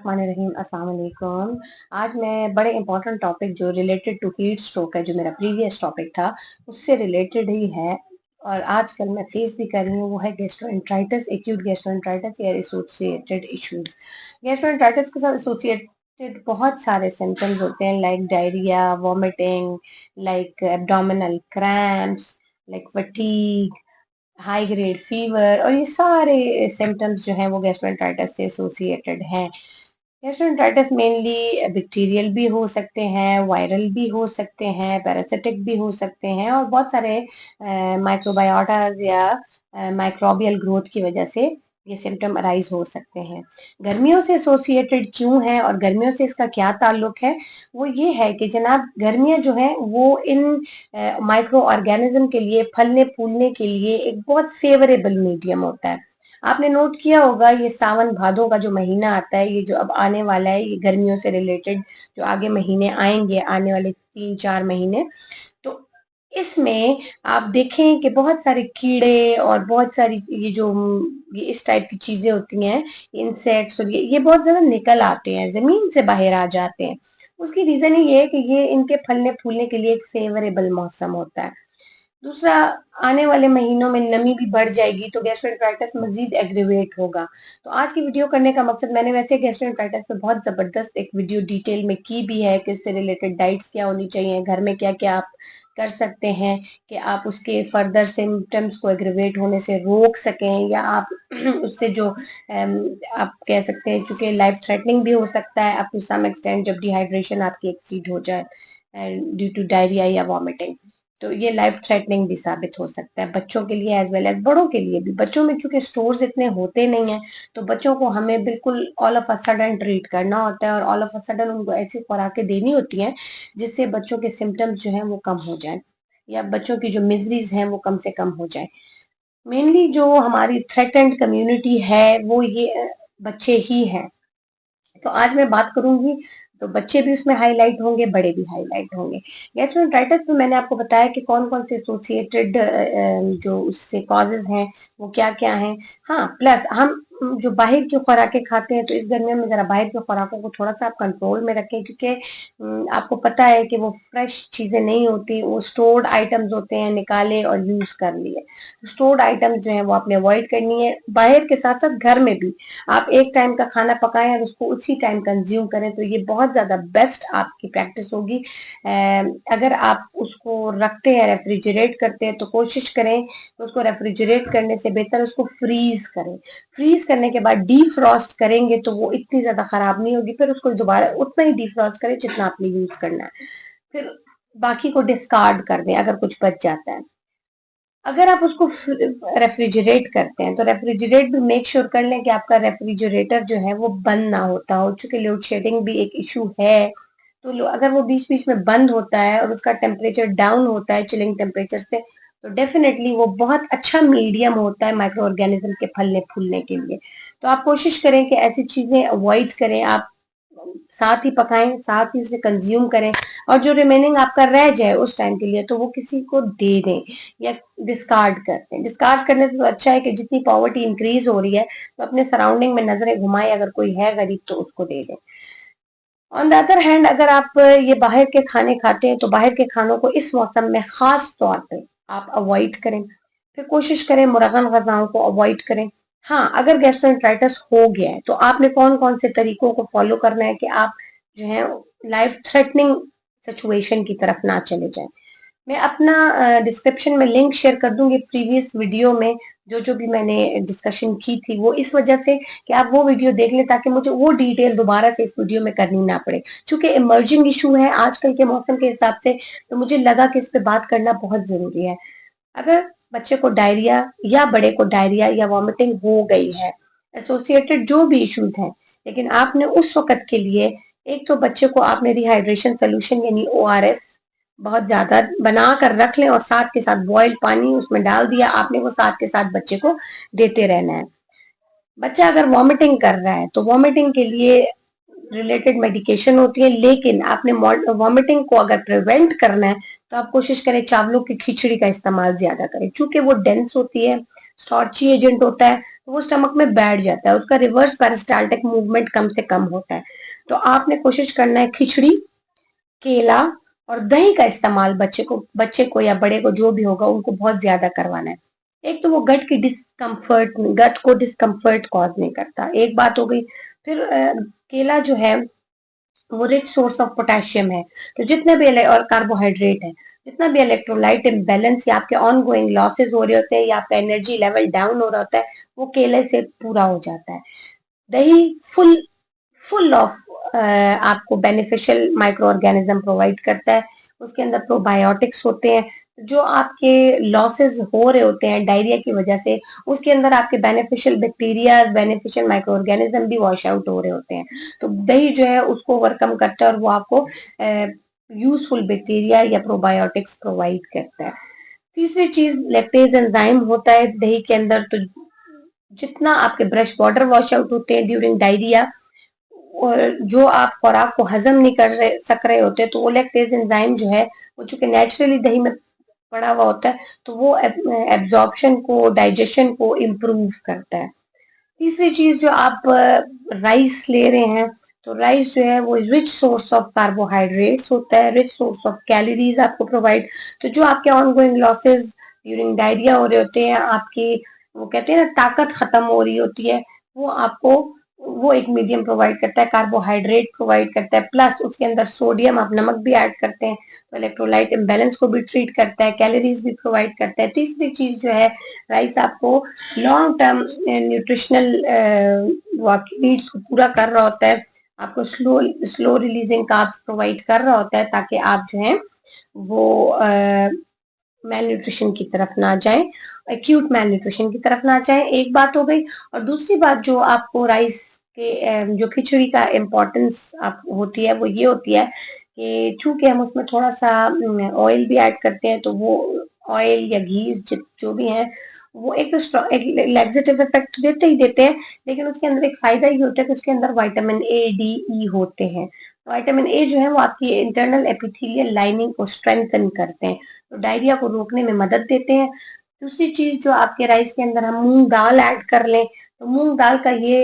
रहीम अस्सलाम वालेकुम। आज मैं बड़े इंपॉर्टेंट टॉपिक जो रिलेटेड टू हीट स्ट्रोक है, जो मेरा प्रीवियस टॉपिक था उससे रिलेटेड ही है और आजकल मैं फेस भी कर रही हूँ। वो है गैस्ट्रोएंटराइटिस, एक्यूट गैस्ट्रोएंटराइटिस या एसोसिएटेड इश्यूज। गैस्ट्रोएंटराइटिस के साथ एसोसिएटेड बहुत सारे सिम्टम्स होते हैं, like diarrhoea, vomiting, like abdominal cramps, like fatigue, high grade fever, और ये सारे सिम्टम्स जो हैं वो गैस्ट्रोएंटराइटिस से एसोसिएटेड हैं। गैस्ट्रोएंटराइटिस मेनली बैक्टीरियल भी हो सकते हैं, वायरल भी हो सकते हैं, पैरासिटिक भी हो सकते हैं, और बहुत सारे माइक्रोबायोटाज या माइक्रोबियल ग्रोथ की वजह से ये सिम्टम अराइज हो सकते हैं। गर्मियों से एसोसिएटेड क्यों है और गर्मियों से इसका क्या ताल्लुक है? वो ये है कि जनाब, गर्मियां जो है वो इन माइक्रो ऑर्गेनिज्म के लिए फलने फूलने के लिए एक बहुत फेवरेबल मीडियम होता है। आपने नोट किया होगा, ये सावन भादों का जो महीना आता है, ये जो अब आने वाला है, ये गर्मियों से रिलेटेड जो आगे महीने आएंगे, आने वाले 3-4 महीने, तो इसमें आप देखें कि बहुत सारे कीड़े और बहुत सारी ये जो ये इस टाइप की चीजें होती हैं, इंसेक्ट्स, और ये बहुत ज्यादा निकल आते हैं, जमीन से बाहर आ जाते हैं। उसकी रीजन ही ये है कि ये इनके फलने फूलने के लिए एक फेवरेबल मौसम होता है। दूसरा, आने वाले महीनों में नमी भी बढ़ जाएगी तो गैस्ट्रोएंटराइटिस मजीद एग्रीवेट होगा। तो आज की वीडियो करने का मकसद, मैंने वैसे गैस्ट्रोएंटराइटिस पे बहुत जबरदस्त एक वीडियो डिटेल में की भी है कि उससे रिलेटेड डाइट्स क्या होनी चाहिए, घर में क्या क्या आप कर सकते हैं कि आप उसके फर्दर सिम्टम्स को एग्रीवेट होने से रोक सकें, या आप उससे जो आप कह सकते हैं, चूंकि लाइफ थ्रेटनिंग भी हो सकता है अप टू सम एक्सटेंट जब डिहाइड्रेशन आपकी एक्सीड हो जाए ड्यू टू डायरिया या वॉमिटिंग, तो ये लाइफ थ्रेटनिंग भी साबित हो सकता है बच्चों के लिए एज वेल एज बड़ों के लिए भी। बच्चों में चूंकि स्टोर्स इतने होते नहीं हैं, तो बच्चों को हमें बिल्कुल all of a sudden treat करना होता है और ऑल ऑफ अ सडन उनको ऐसी खुराकें देनी होती हैं जिससे बच्चों के सिम्टम्स जो हैं वो कम हो जाए, या बच्चों की जो मिजरीज हैं वो कम से कम हो जाए। मेनली जो हमारी थ्रेटेंड कम्युनिटी है वो ये बच्चे ही हैं। तो आज मैं बात करूंगी, तो बच्चे भी उसमें हाईलाइट होंगे, बड़े भी हाईलाइट होंगे। गैस्ट्रोएंटराइटिस में मैंने आपको बताया कि कौन कौन से एसोसिएटेड जो उससे कॉजेज हैं वो क्या क्या हैं। हाँ, प्लस हम जो बाहर की खुराकें खाते हैं, तो इस गर्मियों में जरा बाहर की खुराकों को थोड़ा सा आप कंट्रोल में रखें, क्योंकि आपको पता है कि वो फ्रेश चीजें नहीं होती, वो स्टोर्ड आइटम्स होते हैं, निकाले और यूज कर लिए। स्टोर्ड आइटम्स जो है वो आपने अवॉइड करनी है। बाहर के साथ साथ घर में भी आप एक टाइम का खाना पकाएं और उसको उसी टाइम कंज्यूम करें, तो ये बहुत ज्यादा बेस्ट आपकी प्रैक्टिस होगी। अगर आप उसको रखते हैं, रेफ्रिजरेट करते हैं, तो कोशिश करें तो उसको रेफ्रिजरेट करने से बेहतर उसको फ्रीज करें। फ्रीज करने के बाद डीफ्रॉस्ट करेंगे तो वो इतनी ज्यादा खराब नहीं होगी, फिर उसको दोबारा उतना ही डीफ्रॉस्ट करें जितना आपने यूज करना है, फिर बाकी को डिस्कार्ड कर दें अगर कुछ बच जाता है। अगर आप उसको रेफ्रिजरेट करते हैं तो रेफ्रिजरेट भी मेक श्योर कर लें कि आपका रेफ्रिजरेटर जो है वो बंद ना होता हो, चूंकि लोड शेडिंग भी एक इशू है। तो अगर वो बीच बीच में बंद होता है और उसका टेम्परेचर डाउन होता है चिलिंग टेम्परेचर से, तो डेफिनेटली वो बहुत अच्छा मीडियम होता है माइक्रो ऑर्गेनिज्म के फलने फूलने के लिए। तो आप कोशिश करें कि ऐसी चीजें अवॉइड करें, आप साथ ही पकाएं, साथ ही उसे कंज्यूम करें, और जो रिमेनिंग आपका रह जाए उस टाइम के लिए तो वो किसी को दे दें या डिस्कार्ड कर दें। डिस्कार्ड करने से तो अच्छा है कि जितनी पॉवर्टी इंक्रीज हो रही है तो अपने सराउंडिंग में नजरें घुमाएं, अगर कोई है गरीब तो उसको दे दें। ऑन द अदर हैंड, अगर आप ये बाहर के खाने खाते हैं तो बाहर के खानों को इस मौसम में खास तौर पे आप अवॉइड करें, फिर कोशिश करें मुरगन गजाओं को अवॉइड करें। हाँ, अगर गैस्ट्रोएंटराइटिस हो गया है तो आपने कौन कौन से तरीकों को फॉलो करना है कि आप जो है लाइफ थ्रेटनिंग सिचुएशन की तरफ ना चले जाएं। मैं अपना डिस्क्रिप्शन में लिंक शेयर कर दूंगी प्रीवियस वीडियो में, जो जो भी मैंने डिस्कशन की थी, वो इस वजह से कि आप वो वीडियो देख लें ताकि मुझे वो डिटेल दोबारा से इस वीडियो में करनी ना पड़े, क्योंकि इमर्जिंग इशू है आजकल के मौसम के हिसाब से, तो मुझे लगा कि इस पे बात करना बहुत जरूरी है। अगर बच्चे को डायरिया या बड़े को डायरिया या वॉमिटिंग हो गई है, एसोसिएटेड जो भी इश्यूज हैं, लेकिन आपने उस वक्त के लिए, एक तो बच्चे को आपने रिहाइड्रेशन सोल्यूशन यानी ओआरएस बहुत ज्यादा बना कर रख लें और साथ के साथ बॉइल्ड पानी उसमें डाल दिया, आपने वो साथ के साथ बच्चे को देते रहना है। बच्चा अगर वॉमिटिंग कर रहा है तो वॉमिटिंग के लिए रिलेटेड मेडिकेशन होती है, लेकिन आपने वॉमिटिंग को अगर प्रिवेंट करना है तो आप कोशिश करें चावलों की खिचड़ी का इस्तेमाल ज्यादा करें, चूंकि वो डेंस होती है, स्टॉर्ची एजेंट होता है, तो वो स्टमक में बैठ जाता है, उसका रिवर्स पेरिस्टाल्टिक मूवमेंट कम से कम होता है। तो आपने कोशिश करना है खिचड़ी, केला और दही का इस्तेमाल बच्चे को या बड़े को जो भी होगा उनको बहुत ज्यादा करवाना है। एक तो वो गट को डिस्कम्फर्ट कॉज नहीं करता, एक बात हो गई। फिर केला जो है वो रिच सोर्स ऑफ पोटेशियम है, तो जितने भी और कार्बोहाइड्रेट है, जितना भी इलेक्ट्रोलाइट इम्बैलेंस या आपके ऑन गोइंग लॉसेज हो रहे होते हैं या आपका एनर्जी लेवल डाउन हो रहा होता है, वो केले से पूरा हो जाता है। दही फुल फुल ऑफ आपको बेनिफिशियल माइक्रो ऑर्गेनिज्म प्रोवाइड करता है। उसके अंदर प्रोबायोटिक्स होते हैं, जो आपके लॉसेस हो रहे होते हैं डायरिया की वजह से, उसके अंदर आपके beneficial bacteria, beneficial micro organism भी वॉश आउट हो रहे होते हैं। तो दही जो है उसको ओवरकम करता है और वो आपको यूजफुल बैक्टीरिया या प्रोबायोटिक्स प्रोवाइड करता है। तीसरी चीज लैक्टेज एंजाइम होता है दही के अंदर, तो जितना आपके ब्रश बॉर्डर वॉश आउट होते हैं ड्यूरिंग डायरिया, और जो आप खुराक को हजम नहीं सक रहे होते, तो वो लैक्टेज एंजाइम जो है वो चूंकि नेचुरली दही में पड़ा हुआ होता है, तो वो एब्जॉर्प्शन को, डाइजेशन को इम्प्रूव करता है। तीसरी चीज, जो आप राइस ले रहे हैं, तो राइस जो है वो रिच सोर्स ऑफ कार्बोहाइड्रेट्स होता है, रिच सोर्स ऑफ कैलोरीज आपको प्रोवाइड। तो जो आपके ऑनगोइंग लॉसेस ड्यूरिंग डायरिया हो रहे होते हैं, आपकी वो कहते हैं ना ताकत खत्म हो रही होती है, वो आपको वो एक मीडियम प्रोवाइड करता है, कार्बोहाइड्रेट प्रोवाइड करता है, प्लस उसके अंदर सोडियम, आप नमक भी ऐड करते हैं तो इलेक्ट्रोलाइट इम्बैलेंस को भी ट्रीट करता है, कैलोरीज भी प्रोवाइड करता है। तीसरी चीज जो है, राइस आपको लॉन्ग टर्म न्यूट्रिशनल वो आपकी नीड्स को पूरा कर रहा होता है, आपको slow slow releasing carbs provide कर रहा होता है, ताकि आप जो है वो मेल न्यूट्रिशन की तरफ ना जाएं, एक्यूट मेल न्यूट्रिशन की तरफ ना जाएं, एक बात हो गई। और दूसरी बात जो आपको राइस के जो खिचड़ी का इम्पोर्टेंस आप होती है वो ये होती है कि चूंकि हम उसमें थोड़ा सा ऑयल भी ऐड करते हैं, तो वो ऑयल या घी जो भी है वो एक लैक्सेटिव इफेक्ट देते ही देते हैं, लेकिन उसके अंदर एक फायदा ये होता है कि उसके अंदर विटामिन ए, डी, ई होते हैं। विटामिन ए जो है वो आपकी इंटरनल एपिथेलियल लाइनिंग को स्ट्रेंथन करते हैं, तो डायरिया को रोकने में मदद देते हैं। दूसरी चीज, जो आपके राइस के अंदर हम मूंग दाल ऐड कर लें, तो मूंग दाल का ये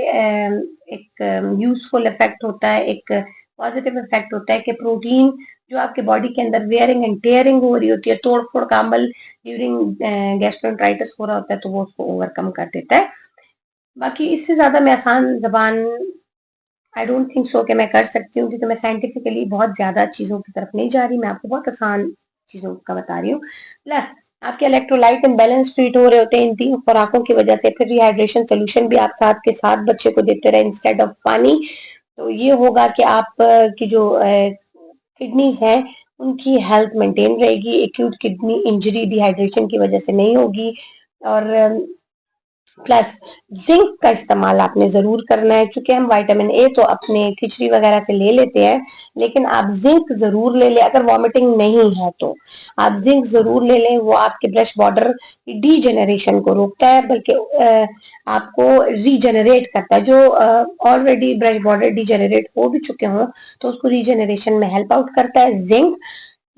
एक यूजफुल इफेक्ट होता है, एक पॉजिटिव इफेक्ट होता है कि प्रोटीन जो आपके बॉडी के अंदर वेयरिंग एंड टेयरिंग हो रही होती है, तोड़ फोड़ का अमल ड्यूरिंग गैस्ट्रोएंटराइटिस हो रहा होता है, तो वो उसको ओवरकम कर देता है। बाकी इससे ज्यादा मैं आसान जबान आई डोंट थिंक सो कि मैं कर सकती हूँ, क्योंकि मैं साइंटिफिकली बहुत ज्यादा चीजों की तरफ नहीं जा रही, मैं आपको बहुत आसान चीजों का बता रही हूँ। प्लस आपके इलेक्ट्रोलाइट इम्बैलेंस ट्रीट हो रहे होते हैं इन तीन खुराकों की वजह से, फिर रिहाइड्रेशन सोल्यूशन भी आप साथ के साथ बच्चे को देते रहे इंस्टेड ऑफ पानी, तो ये होगा कि आप की जो किडनीज हैं उनकी हेल्थ मेंटेन रहेगी, एक्यूट किडनी इंजरी डिहाइड्रेशन की वजह से नहीं होगी। और प्लस जिंक का इस्तेमाल आपने जरूर करना है, क्योंकि हम विटामिन ए तो अपने खिचड़ी वगैरह से ले लेते हैं, लेकिन आप जिंक जरूर ले लें। अगर वॉमिटिंग नहीं है तो आप जिंक जरूर ले लें, वो आपके ब्रश बॉर्डर की डीजेनरेशन को रोकता है, बल्कि आपको रीजेनरेट करता है। जो ऑलरेडी ब्रश बॉर्डर डीजेनरेट हो भी चुके हों, तो उसको रीजेनरेशन में हेल्प आउट करता है जिंक।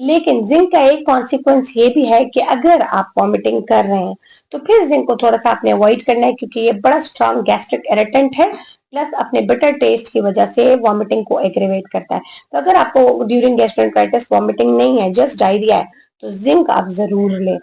लेकिन जिंक का एक कॉन्सिक्वेंस ये भी है कि अगर आप वॉमिटिंग कर रहे हैं, तो फिर जिंक को थोड़ा सा आपने अवॉइड करना है, क्योंकि ये बड़ा स्ट्रॉन्ग गैस्ट्रिक इरिटेंट है, प्लस अपने बिटर टेस्ट की वजह से वॉमिटिंग को एग्रेवेट करता है। तो अगर आपको ड्यूरिंग गैस्ट्रोएंटराइटिस वॉमिटिंग नहीं है, जस्ट डायरिया है, तो जिंक आप जरूर लें।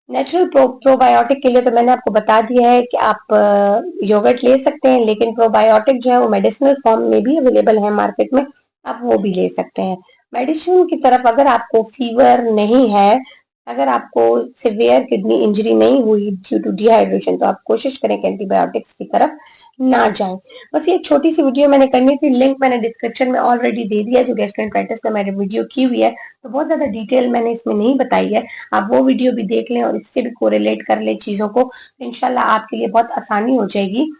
नेचुरल प्रोबायोटिक के लिए तो मैंने आपको बता दिया है कि आप योगर्ट ले सकते हैं, लेकिन प्रोबायोटिक जो है वो मेडिसिनल फॉर्म में भी अवेलेबल है मार्केट में, आप वो भी ले सकते हैं। मेडिसिन की तरफ अगर आपको फीवर नहीं है, अगर आपको सिवियर किडनी इंजरी नहीं हुई ड्यू टू डिहाइड्रेशन, तो आप कोशिश करें कि एंटीबायोटिक्स की तरफ ना जाएं। बस ये छोटी सी वीडियो मैंने करनी थी, लिंक मैंने डिस्क्रिप्शन में ऑलरेडी दे दिया, जो गैस्ट्रोएंटराइटिस पे मैंने वीडियो की हुई है, तो बहुत ज्यादा डिटेल मैंने इसमें नहीं बताई है, आप वो वीडियो भी देख लें और इससे भी कोरिलेट कर लें चीजों को, इंशाल्लाह आपके लिए बहुत आसानी हो जाएगी।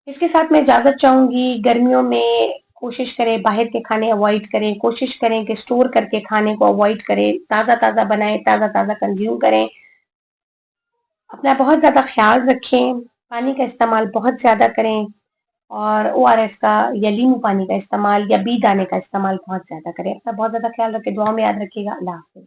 इसके साथ मैं इजाजत चाहूंगी, गर्मियों में कोशिश करें बाहर के खाने अवॉइड करें, कोशिश करें कि स्टोर करके खाने को अवॉइड करें, ताजा ताजा बनाएं, ताजा ताजा कंज्यूम करें, अपना बहुत ज्यादा ख्याल रखें, पानी का इस्तेमाल बहुत ज्यादा करें, और ओआरएस का या नींबू पानी का इस्तेमाल या बी दाने का इस्तेमाल बहुत ज्यादा करें। अपना बहुत ज्यादा ख्याल रखें, दुआ में याद रखिएगा। अल्लाह हाफिज।